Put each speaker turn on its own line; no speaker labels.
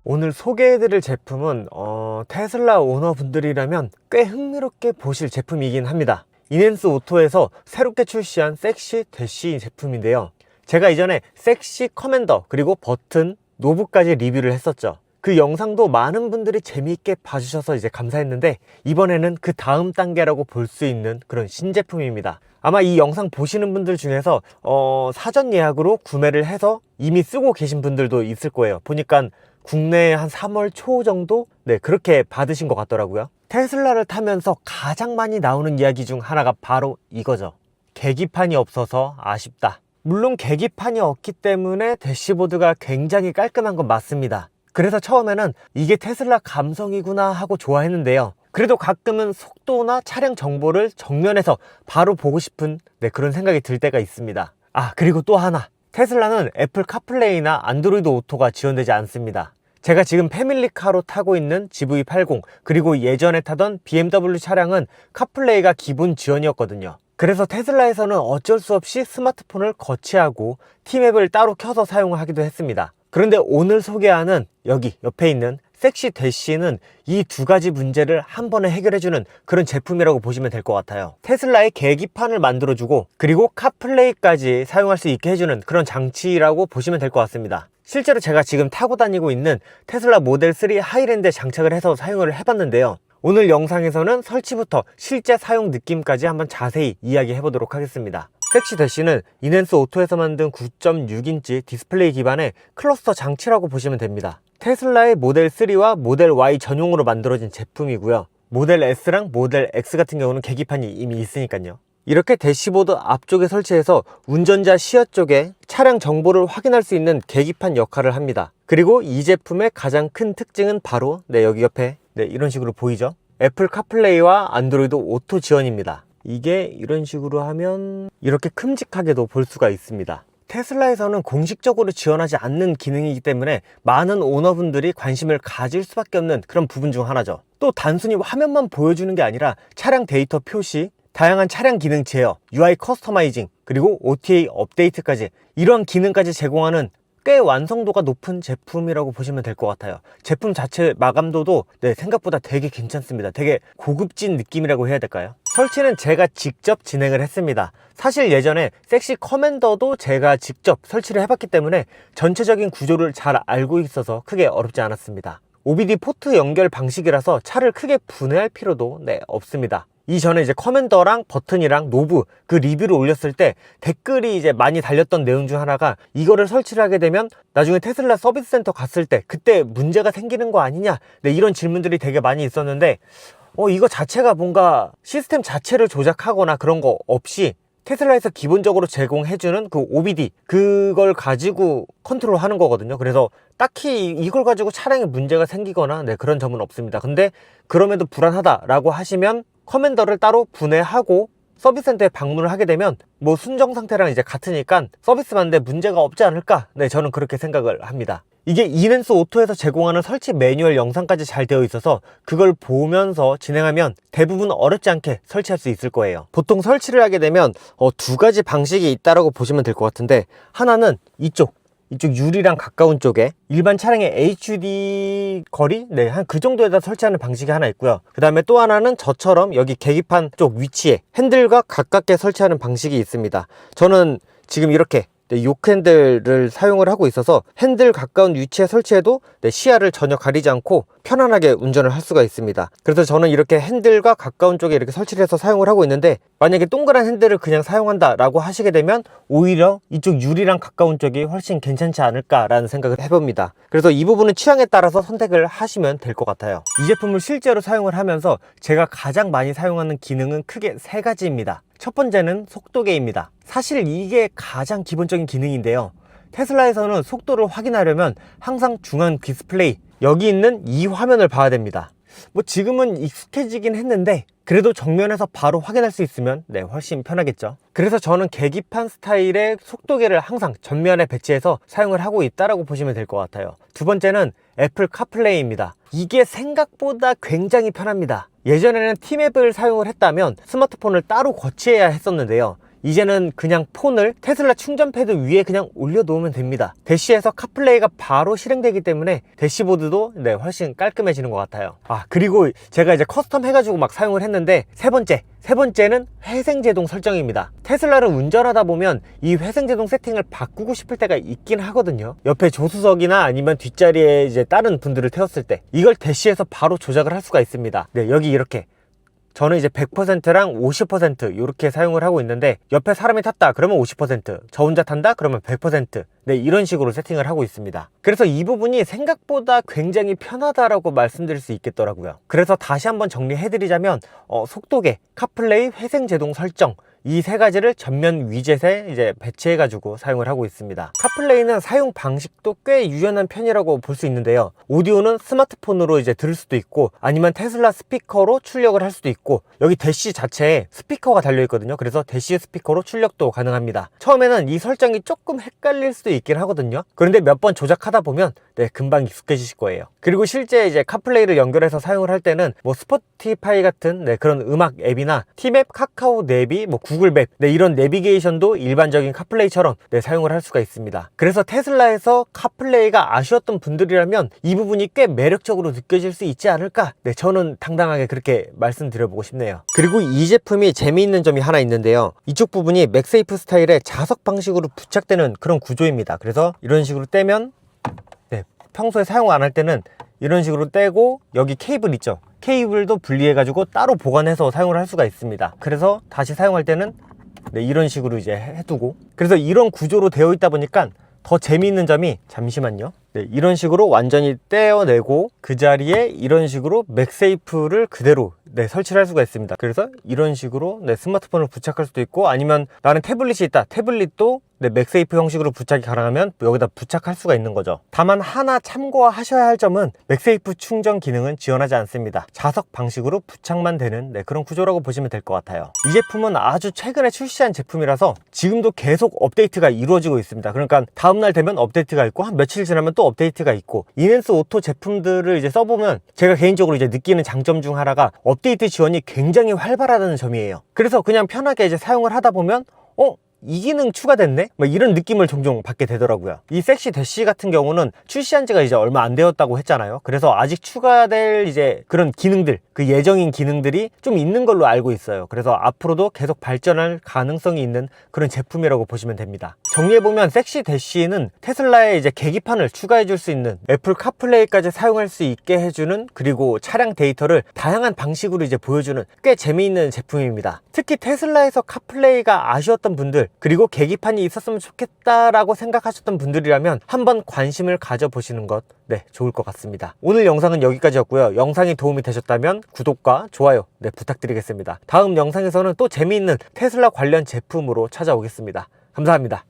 오늘 소개해드릴 제품은 테슬라 오너분들이라면 꽤 흥미롭게 보실 제품이긴 합니다. 이넨스 오토에서 새롭게 출시한 섹시 대시 제품인데요. 제가 이전에 섹시 커맨더 그리고 버튼, 노브까지 리뷰를 했었죠. 그 영상도 많은 분들이 재미있게 봐주셔서 이제 감사했는데, 이번에는 그 다음 단계라고 볼 수 있는 그런 신제품입니다. 아마 이 영상 보시는 분들 중에서 사전 예약으로 구매를 해서 이미 쓰고 계신 분들도 있을 거예요. 보니까 국내에 한 3월 초 정도? 네, 그렇게 받으신 것 같더라고요. 테슬라를 타면서 가장 많이 나오는 이야기 중 하나가 바로 이거죠. 계기판이 없어서 아쉽다. 물론 계기판이 없기 때문에 대시보드가 굉장히 깔끔한 건 맞습니다. 그래서 처음에는 이게 테슬라 감성이구나 하고 좋아했는데요. 그래도 가끔은 속도나 차량 정보를 정면에서 바로 보고 싶은 그런 생각이 들 때가 있습니다. 그리고 또 하나, 테슬라는 애플 카플레이나 안드로이드 오토가 지원되지 않습니다. 제가 지금 패밀리카로 타고 있는 GV80 그리고 예전에 타던 BMW 차량은 카플레이가 기본 지원이었거든요. 그래서 테슬라에서는 어쩔 수 없이 스마트폰을 거치하고 T맵을 따로 켜서 사용을 하기도 했습니다. 그런데 오늘 소개하는 여기 옆에 있는 섹시 대시는 이 두 가지 문제를 한 번에 해결해주는 그런 제품이라고 보시면 될 것 같아요. 테슬라의 계기판을 만들어주고 그리고 카플레이까지 사용할 수 있게 해주는 그런 장치라고 보시면 될 것 같습니다. 실제로 제가 지금 타고 다니고 있는 테슬라 모델 3 하이랜드에 장착을 해서 사용을 해봤는데요. 오늘 영상에서는 설치부터 실제 사용 느낌까지 한번 자세히 이야기해 보도록 하겠습니다. 섹시 대시는 이넨스 오토에서 만든 9.6인치 디스플레이 기반의 클러스터 장치라고 보시면 됩니다. 테슬라의 모델 3와 모델 Y 전용으로 만들어진 제품이고요. 모델 S랑 모델 X 같은 경우는 계기판이 이미 있으니까요. 이렇게 대시보드 앞쪽에 설치해서 운전자 시야 쪽에 차량 정보를 확인할 수 있는 계기판 역할을 합니다. 그리고 이 제품의 가장 큰 특징은 바로 여기 옆에 이런 식으로 보이죠? 애플 카플레이와 안드로이드 오토 지원입니다. 이게 이런 식으로 하면 이렇게 큼직하게도 볼 수가 있습니다. 테슬라에서는 공식적으로 지원하지 않는 기능이기 때문에 많은 오너분들이 관심을 가질 수밖에 없는 그런 부분 중 하나죠. 또 단순히 화면만 보여주는 게 아니라 차량 데이터 표시, 다양한 차량 기능 제어, UI 커스터마이징, 그리고 OTA 업데이트까지 이러한 기능까지 제공하는 꽤 완성도가 높은 제품이라고 보시면 될 것 같아요. 제품 자체 마감도도 생각보다 되게 괜찮습니다. 되게 고급진 느낌이라고 해야 될까요? 설치는 제가 직접 진행을 했습니다. 사실 예전에 섹시 커맨더도 제가 직접 설치를 해봤기 때문에 전체적인 구조를 잘 알고 있어서 크게 어렵지 않았습니다. OBD 포트 연결 방식이라서 차를 크게 분해할 필요도 없습니다. 이전에 이제 커맨더랑 버튼이랑 노브 그 리뷰를 올렸을 때 댓글이 이제 많이 달렸던 내용 중 하나가, 이거를 설치를 하게 되면 나중에 테슬라 서비스 센터 갔을 때 그때 문제가 생기는 거 아니냐, 이런 질문들이 되게 많이 있었는데 이거 자체가 뭔가 시스템 자체를 조작하거나 그런 거 없이 테슬라에서 기본적으로 제공해주는 그 OBD 그걸 가지고 컨트롤 하는 거거든요. 그래서 딱히 이걸 가지고 차량에 문제가 생기거나 그런 점은 없습니다. 근데 그럼에도 불안하다라고 하시면 커맨더를 따로 분해하고 서비스센터에 방문을 하게 되면 뭐 순정 상태랑 이제 같으니까 서비스 받는데 문제가 없지 않을까, 저는 그렇게 생각을 합니다. 이게 이넨스 오토에서 제공하는 설치 매뉴얼 영상까지 잘 되어 있어서 그걸 보면서 진행하면 대부분 어렵지 않게 설치할 수 있을 거예요. 보통 설치를 하게 되면 두 가지 방식이 있다라고 보시면 될 것 같은데, 하나는 이쪽 유리랑 가까운 쪽에 일반 차량의 HUD 거리 한 그 정도에다 설치하는 방식이 하나 있고요. 그 다음에 또 하나는 저처럼 여기 계기판 쪽 위치에 핸들과 가깝게 설치하는 방식이 있습니다. 저는 지금 이렇게 요크 핸들을 사용을 하고 있어서 핸들 가까운 위치에 설치해도 시야를 전혀 가리지 않고 편안하게 운전을 할 수가 있습니다. 그래서 저는 이렇게 핸들과 가까운 쪽에 이렇게 설치를 해서 사용을 하고 있는데, 만약에 동그란 핸들을 그냥 사용한다 라고 하시게 되면 오히려 이쪽 유리랑 가까운 쪽이 훨씬 괜찮지 않을까 라는 생각을 해봅니다. 그래서 이 부분은 취향에 따라서 선택을 하시면 될 것 같아요. 이 제품을 실제로 사용을 하면서 제가 가장 많이 사용하는 기능은 크게 세 가지입니다. 첫 번째는 속도계입니다. 사실 이게 가장 기본적인 기능인데요. 테슬라에서는 속도를 확인하려면 항상 중앙 디스플레이 여기 있는 이 화면을 봐야 됩니다. 뭐 지금은 익숙해지긴 했는데 그래도 정면에서 바로 확인할 수 있으면 훨씬 편하겠죠. 그래서 저는 계기판 스타일의 속도계를 항상 전면에 배치해서 사용을 하고 있다라고 보시면 될 것 같아요. 두 번째는 애플 카플레이입니다. 이게 생각보다 굉장히 편합니다. 예전에는 T맵을 사용을 했다면 스마트폰을 따로 거치해야 했었는데요. 이제는 그냥 폰을 테슬라 충전 패드 위에 그냥 올려놓으면 됩니다. 대시에서 카플레이가 바로 실행되기 때문에 대시보드도 훨씬 깔끔해지는 것 같아요. 그리고 제가 이제 커스텀 해가지고 막 사용을 했는데 세 번째는 회생제동 설정입니다. 테슬라를 운전하다 보면 이 회생제동 세팅을 바꾸고 싶을 때가 있긴 하거든요. 옆에 조수석이나 아니면 뒷자리에 이제 다른 분들을 태웠을 때 이걸 대시에서 바로 조작을 할 수가 있습니다. 여기 이렇게 저는 이제 100%랑 50% 이렇게 사용을 하고 있는데, 옆에 사람이 탔다 그러면 50%, 저 혼자 탄다 그러면 100%, 이런 식으로 세팅을 하고 있습니다. 그래서 이 부분이 생각보다 굉장히 편하다라고 말씀드릴 수 있겠더라고요. 그래서 다시 한번 정리해드리자면 속도계, 카플레이, 회생제동 설정, 이 세 가지를 전면 위젯에 이제 배치해가지고 사용을 하고 있습니다. 카플레이는 사용 방식도 꽤 유연한 편이라고 볼 수 있는데요. 오디오는 스마트폰으로 이제 들을 수도 있고, 아니면 테슬라 스피커로 출력을 할 수도 있고, 여기 대시 자체에 스피커가 달려있거든요. 그래서 대시 스피커로 출력도 가능합니다. 처음에는 이 설정이 조금 헷갈릴 수도 있긴 하거든요. 그런데 몇 번 조작하다 보면 금방 익숙해지실 거예요. 그리고 실제 이제 카플레이를 연결해서 사용을 할 때는 뭐 스포티파이 같은 그런 음악 앱이나 티맵, 카카오 내비, 뭐 구글맵, 이런 내비게이션도 일반적인 카플레이처럼 사용을 할 수가 있습니다. 그래서 테슬라에서 카플레이가 아쉬웠던 분들이라면 이 부분이 꽤 매력적으로 느껴질 수 있지 않을까, 저는 당당하게 그렇게 말씀드려보고 싶네요. 그리고 이 제품이 재미있는 점이 하나 있는데요. 이쪽 부분이 맥세이프 스타일의 자석 방식으로 부착되는 그런 구조입니다. 그래서 이런 식으로 떼면 평소에 사용 안 할 때는 이런 식으로 떼고, 여기 케이블 있죠, 케이블도 분리해 가지고 따로 보관해서 사용을 할 수가 있습니다. 그래서 다시 사용할 때는 이런 식으로 이제 해두고, 그래서 이런 구조로 되어 있다 보니까 더 재미있는 점이, 잠시만요, 이런 식으로 완전히 떼어내고 그 자리에 이런 식으로 맥세이프를 그대로 설치를 할 수가 있습니다. 그래서 이런 식으로 스마트폰을 부착할 수도 있고, 아니면 나는 태블릿이 있다, 태블릿도 맥세이프 형식으로 부착이 가능하면 여기다 부착할 수가 있는 거죠. 다만 하나 참고하셔야 할 점은 맥세이프 충전 기능은 지원하지 않습니다. 자석 방식으로 부착만 되는 그런 구조라고 보시면 될 것 같아요. 이 제품은 아주 최근에 출시한 제품이라서 지금도 계속 업데이트가 이루어지고 있습니다. 그러니까 다음날 되면 업데이트가 있고, 한 며칠 지나면 또 업데이트가 있고, 이넨스 오토 제품들을 이제 써보면 제가 개인적으로 이제 느끼는 장점 중 하나가 업데이트 지원이 굉장히 활발하다는 점이에요. 그래서 그냥 편하게 이제 사용을 하다 보면 이 기능 추가됐네? 이런 느낌을 종종 받게 되더라고요. 이 섹시 대시 같은 경우는 출시한 지가 이제 얼마 안 되었다고 했잖아요. 그래서 아직 추가될 이제 그런 기능들, 그 예정인 기능들이 좀 있는 걸로 알고 있어요. 그래서 앞으로도 계속 발전할 가능성이 있는 그런 제품이라고 보시면 됩니다. 정리해보면 섹시 대시는 테슬라의 이제 계기판을 추가해줄 수 있는, 애플 카플레이까지 사용할 수 있게 해주는, 그리고 차량 데이터를 다양한 방식으로 이제 보여주는 꽤 재미있는 제품입니다. 특히 테슬라에서 카플레이가 아쉬웠던 분들, 그리고 계기판이 있었으면 좋겠다라고 생각하셨던 분들이라면 한번 관심을 가져보시는 것 좋을 것 같습니다. 오늘 영상은 여기까지였고요. 영상이 도움이 되셨다면 구독과 좋아요 부탁드리겠습니다. 다음 영상에서는 또 재미있는 테슬라 관련 제품으로 찾아오겠습니다. 감사합니다.